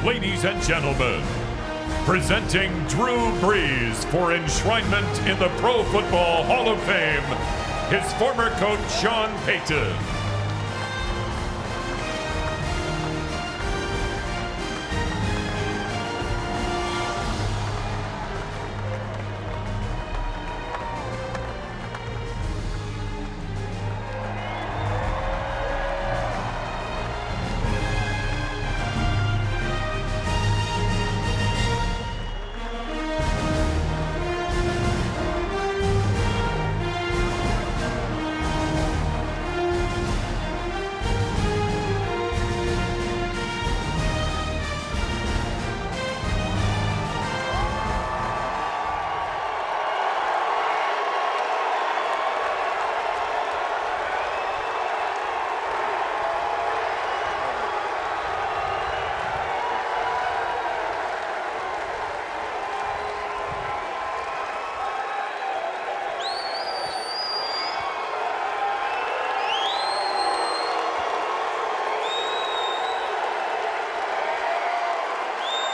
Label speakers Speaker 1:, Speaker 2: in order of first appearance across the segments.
Speaker 1: Ladies and gentlemen, presenting Drew Brees for enshrinement in the Pro Football Hall of Fame, his former coach, Sean Payton.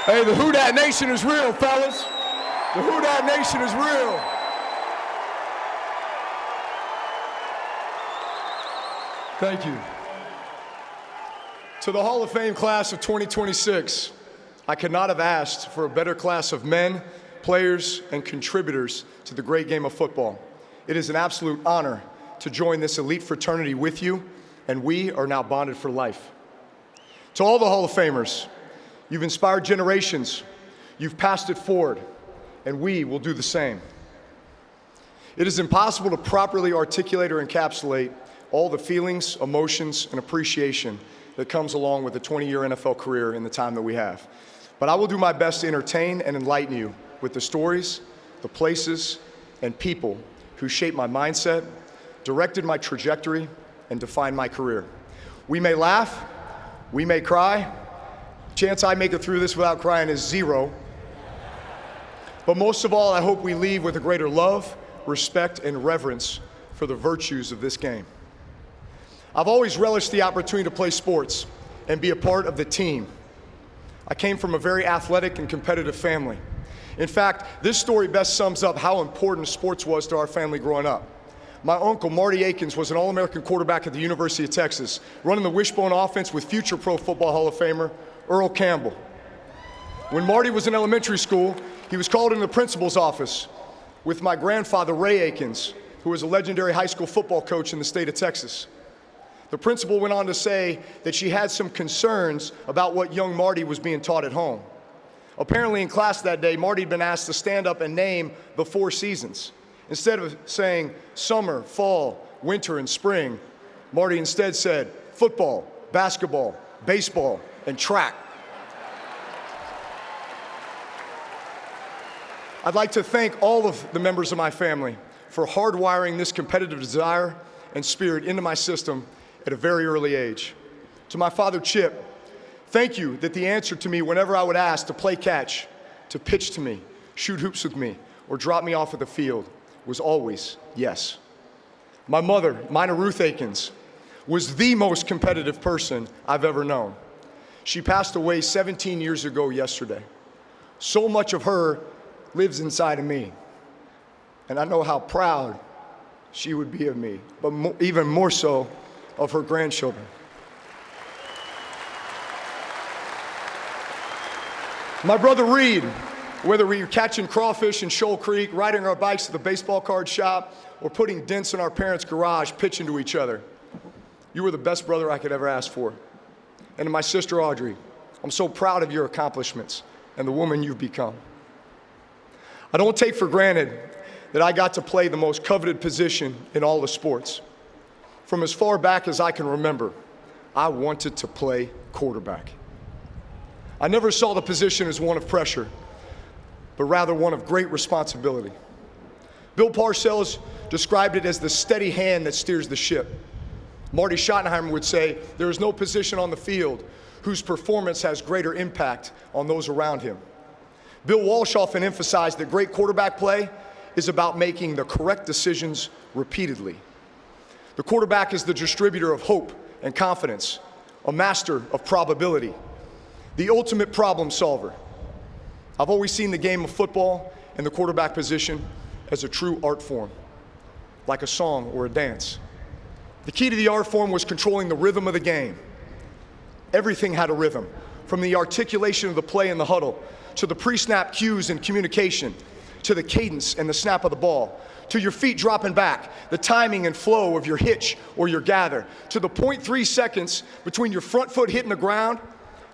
Speaker 2: Hey, the Who Dat Nation is real, fellas. The Who Dat Nation is real. Thank you. To the Hall of Fame class of 2026, I could not have asked for a better class of men, players, and contributors to the great game of football. It is an absolute honor to join this elite fraternity with you, and we are now bonded for life. To all the Hall of Famers, you've inspired generations, you've passed it forward, and we will do the same. It is impossible to properly articulate or encapsulate all the feelings, emotions, and appreciation that comes along with a 20-year NFL career in the time that we have. But I will do my best to entertain and enlighten you with the stories, the places, and people who shaped my mindset, directed my trajectory, and defined my career. We may laugh, we may cry. Chance I make it through this without crying is zero. But most of all, I hope we leave with a greater love, respect, and reverence for the virtues of this game. I've always relished the opportunity to play sports and be a part of the team. I came from a very athletic and competitive family. In fact, this story best sums up how important sports was to our family growing up. My uncle, Marty Akins, was an All-American quarterback at the University of Texas, running the wishbone offense with future Pro Football Hall of Famer Earl Campbell. When Marty was in elementary school, he was called into the principal's office with my grandfather, Ray Akins, who was a legendary high school football coach in the state of Texas. The principal went on to say that she had some concerns about what young Marty was being taught at home. Apparently in class that day, Marty had been asked to stand up and name the 4 seasons. Instead of saying summer, fall, winter, and spring, Marty instead said football, basketball, baseball, and track. I'd like to thank all of the members of my family for hardwiring this competitive desire and spirit into my system at a very early age. To my father, Chip, thank you that the answer to me whenever I would ask to play catch, to pitch to me, shoot hoops with me, or drop me off at the field was always yes. My mother, Mina Ruth Akins, was the most competitive person I've ever known. She passed away 17 years ago yesterday. So much of her lives inside of me, and I know how proud she would be of me, but even more so of her grandchildren. My brother Reed, whether we were catching crawfish in Shoal Creek, riding our bikes to the baseball card shop, or putting dents in our parents' garage, pitching to each other, you were the best brother I could ever ask for. And to my sister Audrey, I'm so proud of your accomplishments and the woman you've become. I don't take for granted that I got to play the most coveted position in all the sports. From as far back as I can remember, I wanted to play quarterback. I never saw the position as one of pressure, but rather one of great responsibility. Bill Parcells described it as the steady hand that steers the ship. Marty Schottenheimer would say, there is no position on the field whose performance has greater impact on those around him. Bill Walsh often emphasized that great quarterback play is about making the correct decisions repeatedly. The quarterback is the distributor of hope and confidence, a master of probability. the ultimate problem solver. I've always seen the game of football and the quarterback position as a true art form, like a song or a dance. The key to the art form was controlling the rhythm of the game. Everything had a rhythm, from the articulation of the play in the huddle, to the pre-snap cues and communication, to the cadence and the snap of the ball, to your feet dropping back, the timing and flow of your hitch or your gather, to the 0.3 seconds between your front foot hitting the ground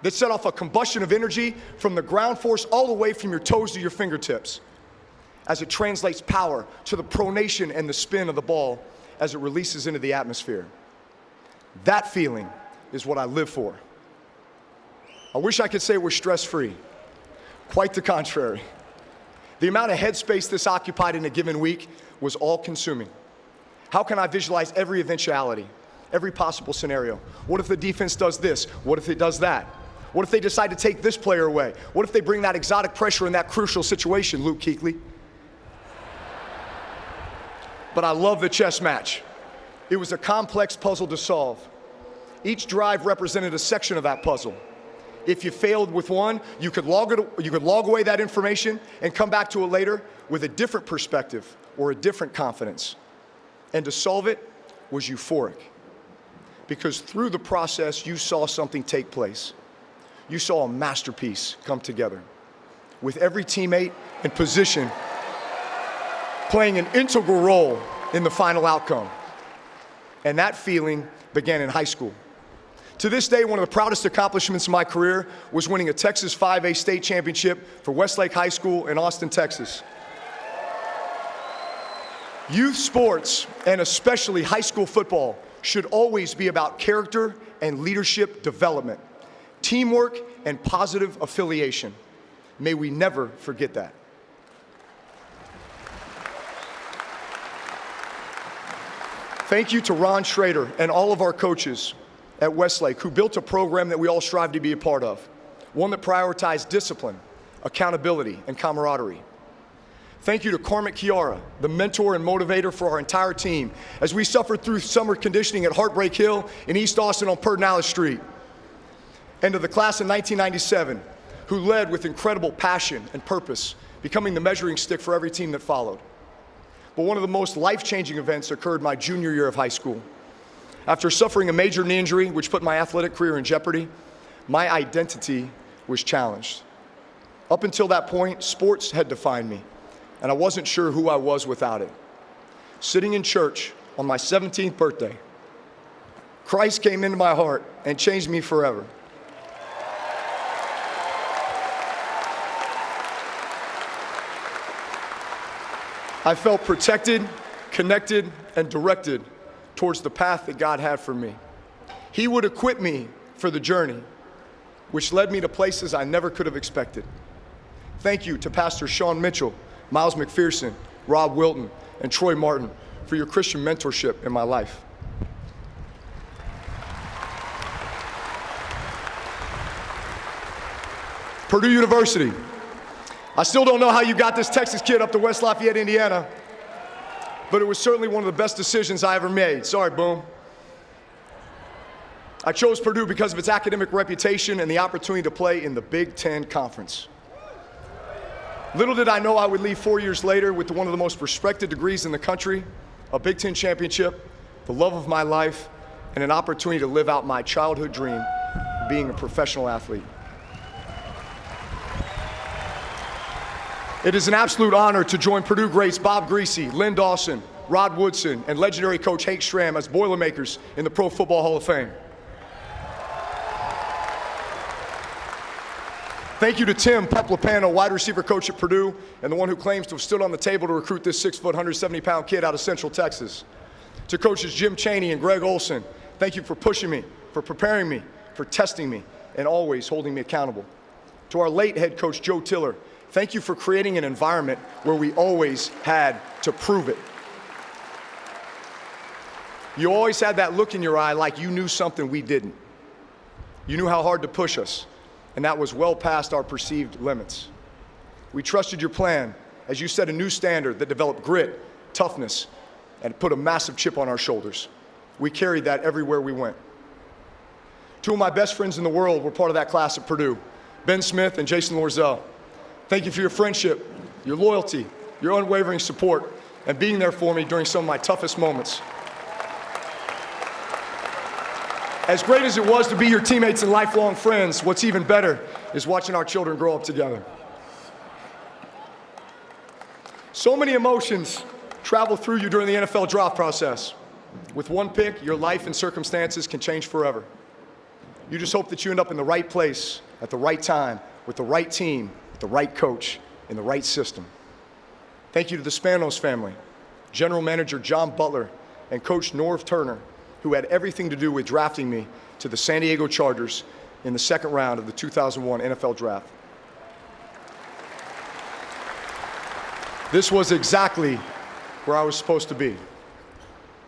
Speaker 2: that set off a combustion of energy from the ground force all the way from your toes to your fingertips, as it translates power to the pronation and the spin of the ball as it releases into the atmosphere. That feeling is what I live for. I wish I could say we're stress-free. Quite the contrary. The amount of headspace this occupied in a given week was all-consuming. How can I visualize every eventuality, every possible scenario? What if the defense does this? What if it does that? What if they decide to take this player away? What if they bring that exotic pressure in that crucial situation, Luke Kuechly? But I love the chess match. It was a complex puzzle to solve. Each drive represented a section of that puzzle. If you failed with one, you could log away that information and come back to it later with a different perspective or a different confidence. And to solve it was euphoric. Because through the process, you saw something take place. You saw a masterpiece come together, with every teammate and position playing an integral role in the final outcome. And that feeling began in high school. To this day, one of the proudest accomplishments of my career was winning a Texas 5A state championship for Westlake High School in Austin, Texas. Youth sports, and especially high school football, should always be about character and leadership development, teamwork and positive affiliation. May we never forget that. Thank you to Ron Schrader and all of our coaches at Westlake, who built a program that we all strive to be a part of, one that prioritized discipline, accountability, and camaraderie. Thank you to Carmen Chiara, the mentor and motivator for our entire team, as we suffered through summer conditioning at Heartbreak Hill in East Austin on Pedernales Street. And to the class in 1997, who led with incredible passion and purpose, becoming the measuring stick for every team that followed. But one of the most life-changing events occurred my junior year of high school. After suffering a major knee injury, which put my athletic career in jeopardy, my identity was challenged. Up until that point, sports had defined me, and I wasn't sure who I was without it. Sitting in church on my 17th birthday, Christ came into my heart and changed me forever. I felt protected, connected, and directed towards the path that God had for me. He would equip me for the journey, which led me to places I never could have expected. Thank you to Pastor Sean Mitchell, Miles McPherson, Rob Wilton, and Troy Martin for your Christian mentorship in my life. Purdue University. I still don't know how you got this Texas kid up to West Lafayette, Indiana, but it was certainly one of the best decisions I ever made. Sorry, Boom. I chose Purdue because of its academic reputation and the opportunity to play in the Big Ten Conference. Little did I know I would leave 4 years later with one of the most respected degrees in the country, a Big Ten championship, the love of my life, and an opportunity to live out my childhood dream, being a professional athlete. It is an absolute honor to join Purdue greats Bob Griese, Lynn Dawson, Rod Woodson, and legendary coach Hank Stram as Boilermakers in the Pro Football Hall of Fame. Thank you to Tim Peplapano, wide receiver coach at Purdue, and the one who claims to have stood on the table to recruit this 6', 170-pound kid out of Central Texas. To coaches Jim Chaney and Greg Olson, thank you for pushing me, for preparing me, for testing me, and always holding me accountable. To our late head coach Joe Tiller, thank you for creating an environment where we always had to prove it. You always had that look in your eye like you knew something we didn't. You knew how hard to push us, and that was well past our perceived limits. We trusted your plan as you set a new standard that developed grit, toughness, and put a massive chip on our shoulders. We carried that everywhere we went. Two of my best friends in the world were part of that class at Purdue, Ben Smith and Jason Lorzell. Thank you for your friendship, your loyalty, your unwavering support, and being there for me during some of my toughest moments. As great as it was to be your teammates and lifelong friends, what's even better is watching our children grow up together. So many emotions travel through you during the NFL draft process. With one pick, your life and circumstances can change forever. You just hope that you end up in the right place at the right time, with the right team, with the right coach, in the right system. Thank you to the Spanos family, General Manager John Butler, and Coach Norv Turner, who had everything to do with drafting me to the San Diego Chargers in the second round of the 2001 NFL Draft. This was exactly where I was supposed to be.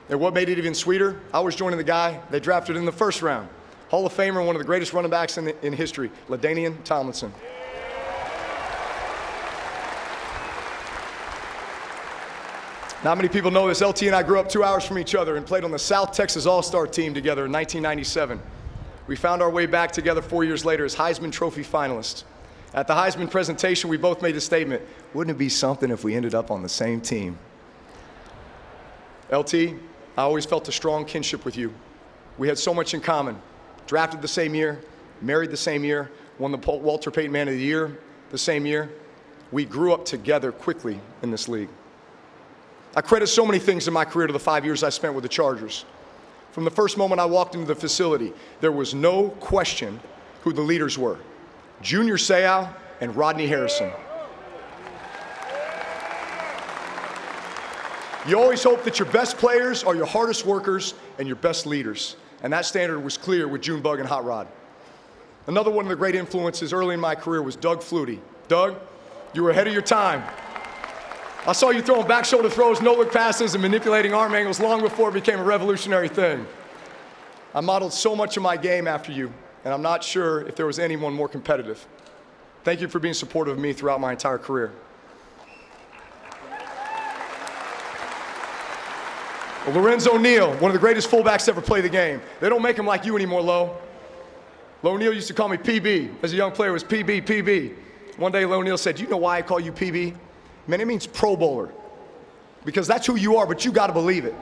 Speaker 2: And what made it even sweeter, I was joining the guy they drafted in the first round, Hall of Famer, one of the greatest running backs in history, LaDainian Tomlinson. Not many people know this. LT and I grew up 2 hours from each other and played on the South Texas All-Star team together in 1997. We found our way back together 4 years later as Heisman Trophy finalists. At the Heisman presentation, we both made the statement, wouldn't it be something if we ended up on the same team? LT, I always felt a strong kinship with you. We had so much in common. Drafted the same year, married the same year, won the Walter Payton Man of the Year the same year. We grew up together quickly in this league. I credit so many things in my career to the 5 years I spent with the Chargers. From the first moment I walked into the facility, there was no question who the leaders were. Junior Seau and Rodney Harrison. You always hope that your best players are your hardest workers and your best leaders. And that standard was clear with Junebug and Hot Rod. Another one of the great influences early in my career was Doug Flutie. Doug, you were ahead of your time. I saw you throwing back shoulder throws, no-look passes, and manipulating arm angles long before it became a revolutionary thing. I modeled so much of my game after you, and I'm not sure if there was anyone more competitive. Thank you for being supportive of me throughout my entire career. Well, Lorenzo Neal, one of the greatest fullbacks to ever play the game. They don't make him like you anymore, Lo. Lo Neal used to call me PB. As a young player, it was PB, PB. One day, Lo Neal said, "Do you know why I call you PB? Man, it means Pro Bowler. Because that's who you are, but you got to believe it."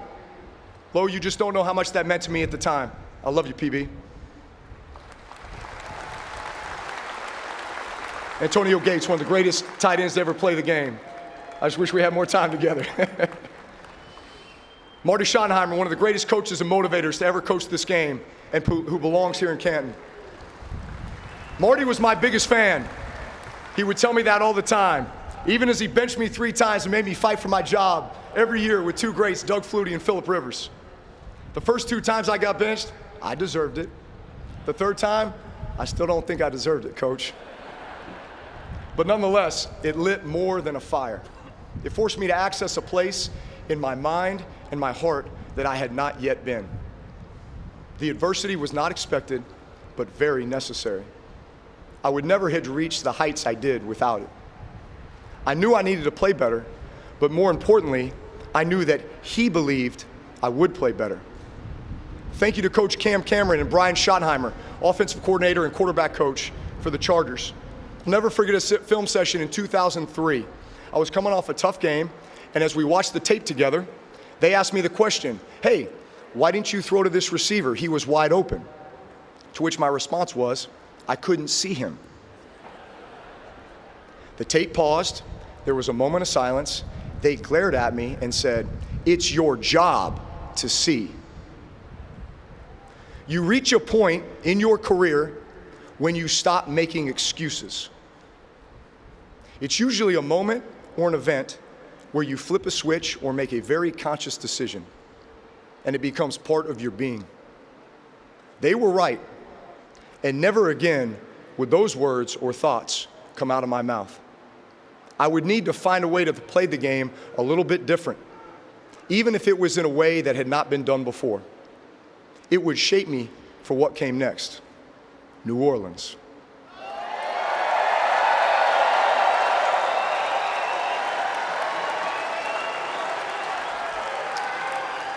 Speaker 2: Lo, you just don't know how much that meant to me at the time. I love you, PB. Antonio Gates, one of the greatest tight ends to ever play the game. I just wish we had more time together. Marty Schottenheimer, one of the greatest coaches and motivators to ever coach this game, and who belongs here in Canton. Marty was my biggest fan. He would tell me that all the time. Even as he benched me 3 times and made me fight for my job every year with 2 greats, Doug Flutie and Phillip Rivers. The first 2 times I got benched, I deserved it. The 3rd time, I still don't think I deserved it, Coach. But nonetheless, it lit more than a fire. It forced me to access a place in my mind and my heart that I had not yet been. The adversity was not expected, but very necessary. I would never have reached the heights I did without it. I knew I needed to play better, but more importantly, I knew that he believed I would play better. Thank you to Coach Cam Cameron and Brian Schottenheimer, offensive coordinator and quarterback coach for the Chargers. I'll never forget a film session in 2003. I was coming off a tough game, and as we watched the tape together, they asked me the question, "Hey, why didn't you throw to this receiver? He was wide open." To which my response was, I couldn't see him. The tape paused. There was a moment of silence. They glared at me and said, "It's your job to see." You reach a point in your career when you stop making excuses. It's usually a moment or an event where you flip a switch or make a very conscious decision, and it becomes part of your being. They were right, and never again would those words or thoughts come out of my mouth. I would need to find a way to play the game a little bit different, even if it was in a way that had not been done before. It would shape me for what came next. New Orleans.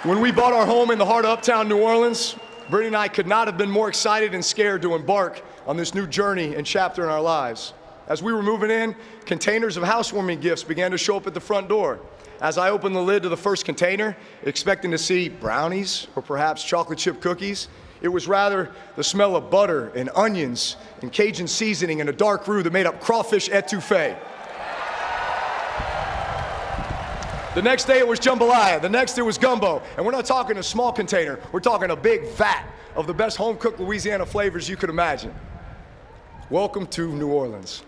Speaker 2: When we bought our home in the heart of uptown New Orleans, Brittany and I could not have been more excited and scared to embark on this new journey and chapter in our lives. As we were moving in, containers of housewarming gifts began to show up at the front door. As I opened the lid to the first container, expecting to see brownies or perhaps chocolate chip cookies, it was rather the smell of butter and onions and Cajun seasoning and a dark roux that made up crawfish etouffee. The next day it was jambalaya, the next it was gumbo, and we're not talking a small container, we're talking a big vat of the best home-cooked Louisiana flavors you could imagine. Welcome to New Orleans.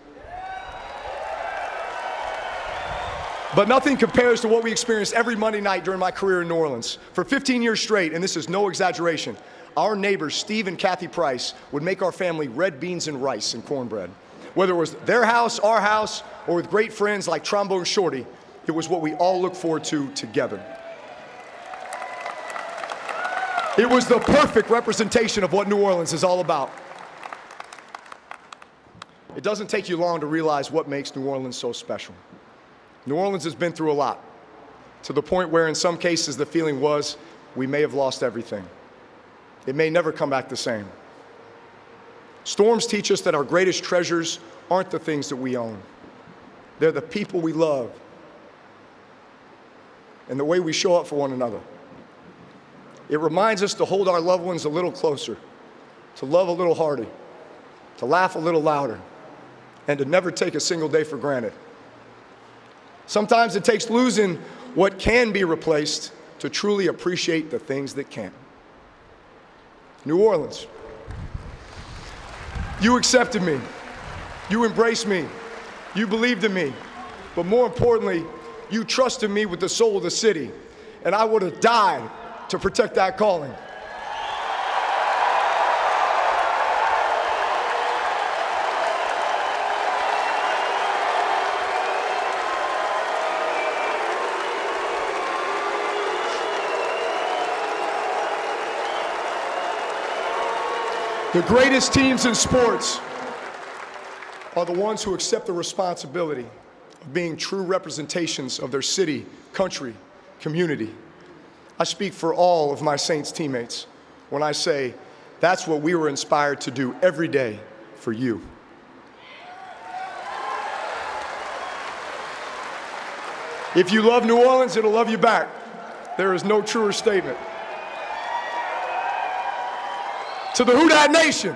Speaker 2: But nothing compares to what we experienced every Monday night during my career in New Orleans. For 15 years straight, and this is no exaggeration, our neighbors, Steve and Kathy Price, would make our family red beans and rice and cornbread. Whether it was their house, our house, or with great friends like Trombone Shorty, it was what we all looked forward to together. It was the perfect representation of what New Orleans is all about. It doesn't take you long to realize what makes New Orleans so special. New Orleans has been through a lot, to the point where in some cases the feeling was we may have lost everything. It may never come back the same. Storms teach us that our greatest treasures aren't the things that we own. They're the people we love and the way we show up for one another. It reminds us to hold our loved ones a little closer, to love a little harder, to laugh a little louder, and to never take a single day for granted. Sometimes it takes losing what can be replaced to truly appreciate the things that can't. New Orleans, you accepted me, you embraced me, you believed in me, but more importantly, you trusted me with the soul of the city, and I would have died to protect that calling. The greatest teams in sports are the ones who accept the responsibility of being true representations of their city, country, community. I speak for all of my Saints teammates when I say that's what we were inspired to do every day for you. If you love New Orleans, it'll love you back. There is no truer statement. To the Who Dat Nation.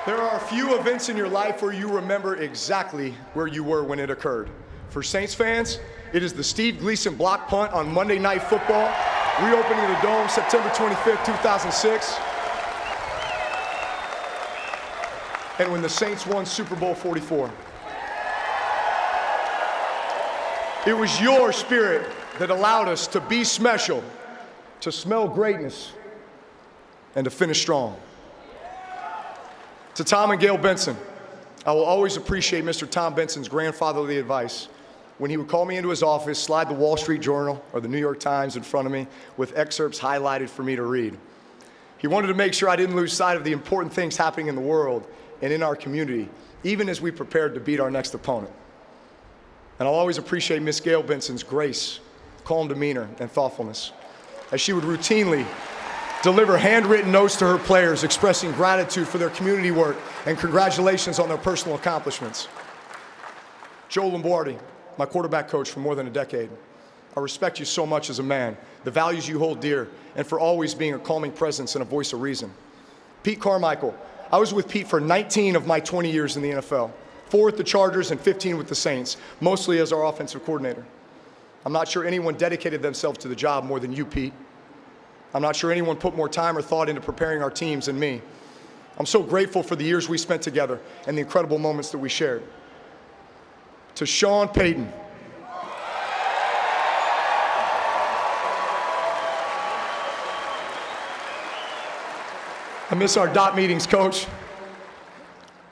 Speaker 2: There are a few events in your life where you remember exactly where you were when it occurred. For Saints fans, it is the Steve Gleason block punt on Monday Night Football, reopening the Dome September 25th, 2006, and when the Saints won Super Bowl 44. It was your spirit that allowed us to be special, to smell greatness, and to finish strong. To Tom and Gail Benson, I will always appreciate Mr. Tom Benson's grandfatherly advice when he would call me into his office, slide the Wall Street Journal or the New York Times in front of me with excerpts highlighted for me to read. He wanted to make sure I didn't lose sight of the important things happening in the world and in our community, even as we prepared to beat our next opponent. And I'll always appreciate Miss Gail Benson's grace, calm demeanor, and thoughtfulness, as she would routinely deliver handwritten notes to her players expressing gratitude for their community work and congratulations on their personal accomplishments. Joe Lombardi, my quarterback coach for more than a decade, I respect you so much as a man, the values you hold dear, and for always being a calming presence and a voice of reason. Pete Carmichael, I was with Pete for 19 of my 20 years in the NFL. 4 with the Chargers and 15 with the Saints, mostly as our offensive coordinator. I'm not sure anyone dedicated themselves to the job more than you, Pete. I'm not sure anyone put more time or thought into preparing our teams than me. I'm so grateful for the years we spent together and the incredible moments that we shared. To Sean Payton, I miss our dot meetings, Coach.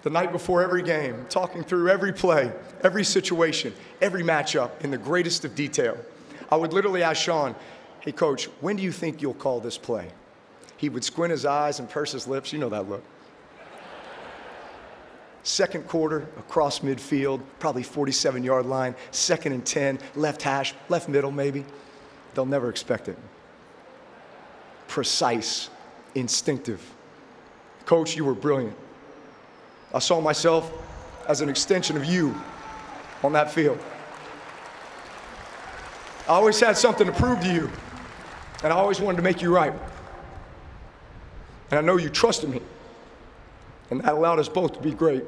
Speaker 2: The night before every game, talking through every play, every situation, every matchup in the greatest of detail. I would literally ask Sean, hey, Coach, when do you think you'll call this play? He would squint his eyes and purse his lips. You know that look. Second quarter, across midfield, probably 47-yard line, 2nd and 10, left hash, left middle maybe. They'll never expect it. Precise, instinctive. Coach, you were brilliant. I saw myself as an extension of you on that field. I always had something to prove to you, and I always wanted to make you right. And I know you trusted me, and that allowed us both to be great.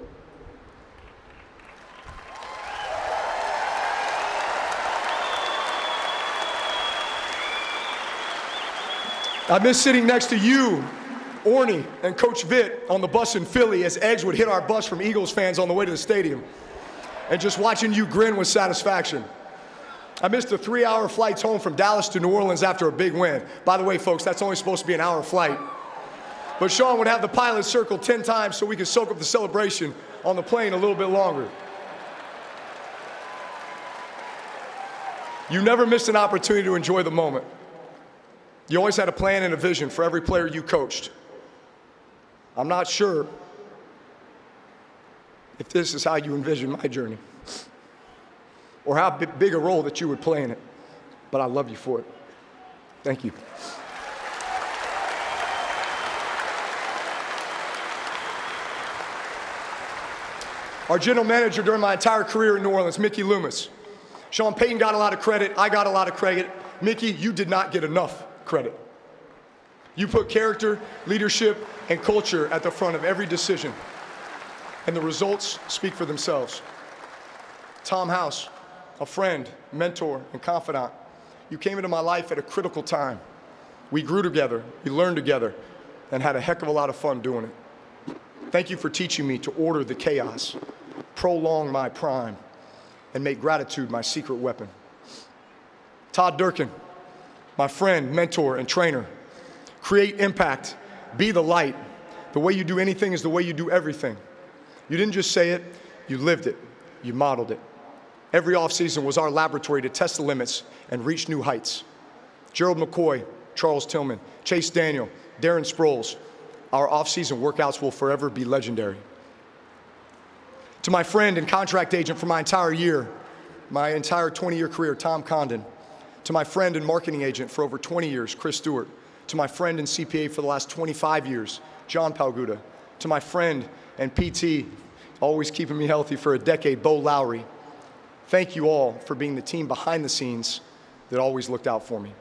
Speaker 2: I miss sitting next to you, Orny, and Coach Vitt on the bus in Philly as eggs would hit our bus from Eagles fans on the way to the stadium, and just watching you grin with satisfaction. I missed the 3-hour flights home from Dallas to New Orleans after a big win. By the way, folks, that's only supposed to be an hour flight. But Sean would have the pilot circle 10 times so we could soak up the celebration on the plane a little bit longer. You never missed an opportunity to enjoy the moment. You always had a plan and a vision for every player you coached. I'm not sure if this is how you envision my journey or how big a role that you would play in it, but I love you for it. Thank you. Our general manager during my entire career in New Orleans, Mickey Loomis. Sean Payton got a lot of credit. I got a lot of credit. Mickey, you did not get enough credit. You put character, leadership, and culture at the front of every decision, and the results speak for themselves. Tom House, a friend, mentor, and confidant. You came into my life at a critical time. We grew together, we learned together, and had a heck of a lot of fun doing it. Thank you for teaching me to order the chaos, prolong my prime, and make gratitude my secret weapon. Todd Durkin, my friend, mentor, and trainer. Create impact, be the light. The way you do anything is the way you do everything. You didn't just say it, you lived it, you modeled it. Every offseason was our laboratory to test the limits and reach new heights. Gerald McCoy, Charles Tillman, Chase Daniel, Darren Sproles, our offseason workouts will forever be legendary. To my friend and contract agent for my entire 20-year career, Tom Condon. To my friend and marketing agent for over 20 years, Chris Stewart. To my friend and CPA for the last 25 years, John Palguda. To my friend and PT, always keeping me healthy for a decade, Bo Lowry. Thank you all for being the team behind the scenes that always looked out for me.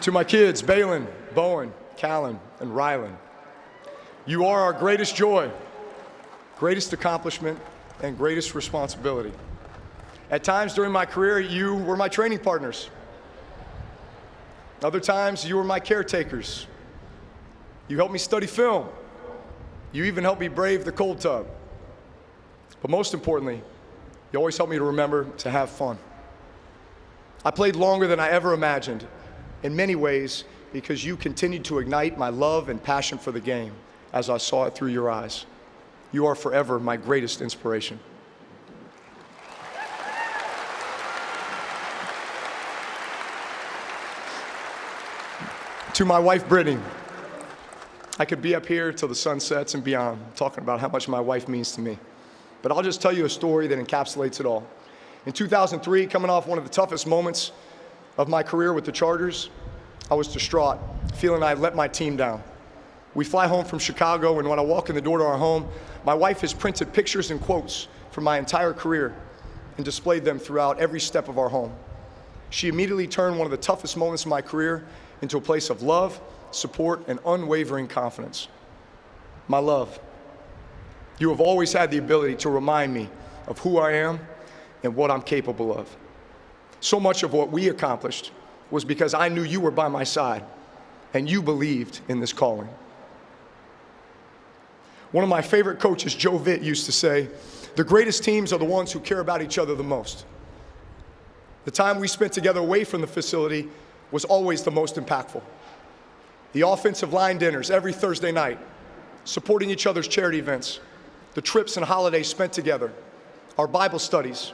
Speaker 2: To my kids, Balin, Bowen, Callan, and Rylan, you are our greatest joy, greatest accomplishment, and greatest responsibility. At times during my career, you were my training partners. Other times, you were my caretakers. You helped me study film. You even helped me brave the cold tub. But most importantly, you always helped me to remember to have fun. I played longer than I ever imagined, in many ways, because you continued to ignite my love and passion for the game as I saw it through your eyes. You are forever my greatest inspiration. To my wife, Brittany, I could be up here till the sun sets and beyond, talking about how much my wife means to me. But I'll just tell you a story that encapsulates it all. In 2003, coming off one of the toughest moments of my career with the Chargers, I was distraught, feeling I had let my team down. We fly home from Chicago, and when I walk in the door to our home, my wife has printed pictures and quotes from my entire career and displayed them throughout every step of our home. She immediately turned one of the toughest moments of my career into a place of love, support, and unwavering confidence. My love, you have always had the ability to remind me of who I am and what I'm capable of. So much of what we accomplished was because I knew you were by my side and you believed in this calling. One of my favorite coaches, Joe Vitt, used to say, the greatest teams are the ones who care about each other the most. The time we spent together away from the facility was always the most impactful. The offensive line dinners every Thursday night, supporting each other's charity events, the trips and holidays spent together, our Bible studies.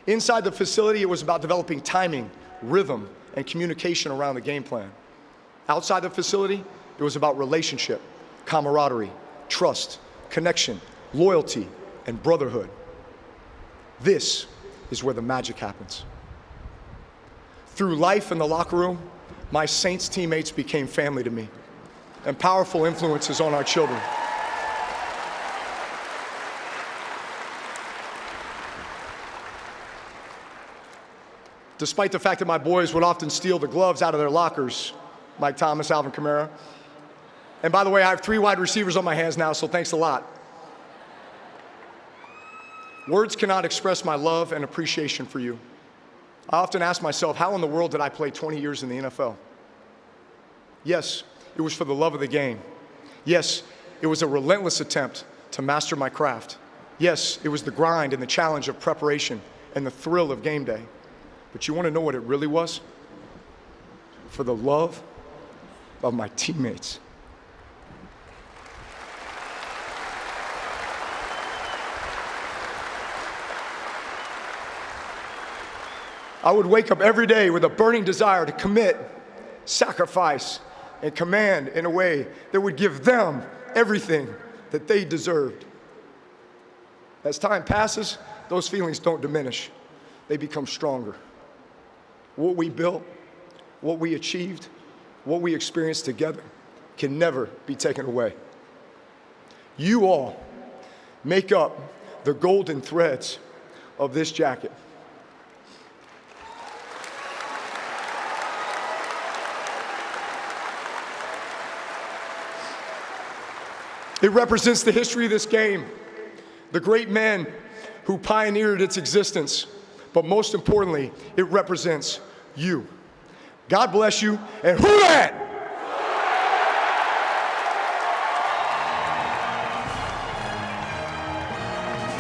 Speaker 2: Inside the facility, it was about developing timing, rhythm, and communication around the game plan. Outside the facility, it was about relationship, camaraderie, trust, connection, loyalty, and brotherhood. This is where the magic happens. Through life in the locker room, my Saints teammates became family to me and powerful influences on our children. Despite the fact that my boys would often steal the gloves out of their lockers, Mike Thomas, Alvin Kamara. And by the way, I have 3 wide receivers on my hands now, so thanks a lot. Words cannot express my love and appreciation for you. I often ask myself, how in the world did I play 20 years in the NFL? Yes, it was for the love of the game. Yes, it was a relentless attempt to master my craft. Yes, it was the grind and the challenge of preparation and the thrill of game day. But you want to know what it really was? For the love of my teammates. I would wake up every day with a burning desire to commit, sacrifice, and command in a way that would give them everything that they deserved. As time passes, those feelings don't diminish. They become stronger. What we built, what we achieved, what we experienced together can never be taken away. You all make up the golden threads of this jacket. It represents the history of this game, the great men who pioneered its existence, but most importantly, it represents you. God bless you, and who dat?